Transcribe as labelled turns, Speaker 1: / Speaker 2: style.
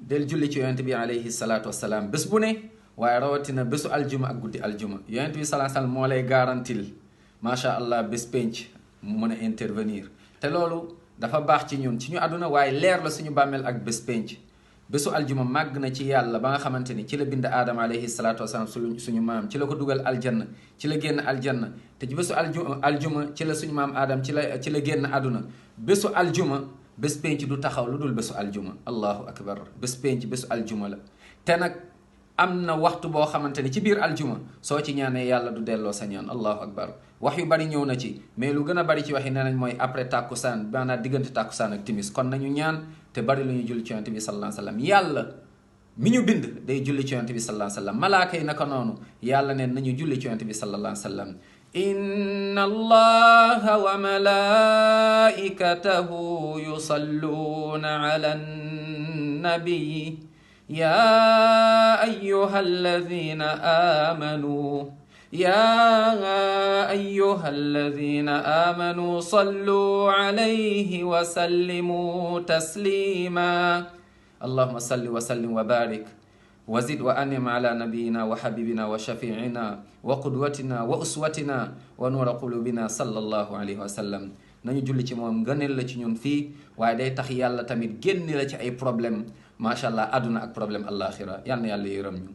Speaker 1: del julli ci yonent bi alayhi salaatu wasalaam bés bu ne waaye rawatina bésu aljuma ak guddi aljuma yonent bi salaa salaam moo lay garantil macha allah bés penc mu mën a intervenir te loolu dafa baax ci ñun ci ñu àdduna waaye leer la suñu bàmmeel ak bés penc bésu aljuma màgg na ci yàlla ba nga xamante ni ci la bind aadama alayhi salaatu wasalaam suñu maam ci la ko dugal aljanna ci la génn aljanna te ci bésu aljuma ci la suñu maam aadam ci la génn àdduna bésu aljuma bés penc du taxaw lu dul bésu aljuma allahu akbar bés penc bésu aljuma la te nag am na waxtu boo xamante ni ci biir aljuma soo ci ñaanee yàlla du delloo sa ñaan allahu akbar wax yu bari ñëw na ci mais lu gën a bari ci wax yi nee nañ mooy après tàkkusaan maanaam diggante tàkkusaan ak timis kon nañu ñaan te bari lu ñu julli ci yonent bi sallallahu alayhi wasallam yàlla mi ñu bind day julli ci yonent bi sallallahu alayhi wasallam malaaka yi naka noonu yàlla neen nañu julli ci yonent bi sallallahu alayhi wasallam inna allaha wa malaikatahu yusalluna ala nabi يا أيها الذين آمنوا صلوا عليه وسلموا تسليما اللهم صل وسلم وبارك وزد وأنعم على نبينا وحبيبنا وشفيعنا وقدوتنا وأسوتنا ونور قلوبنا صلى الله عليه وسلم nañu julli ci moom gëneel la ci ñun fii waaye day tax yàlla tamit génn la ci ay problème macha allah àdduna ak problème àllaaxira yal na yàlla yërëm ñu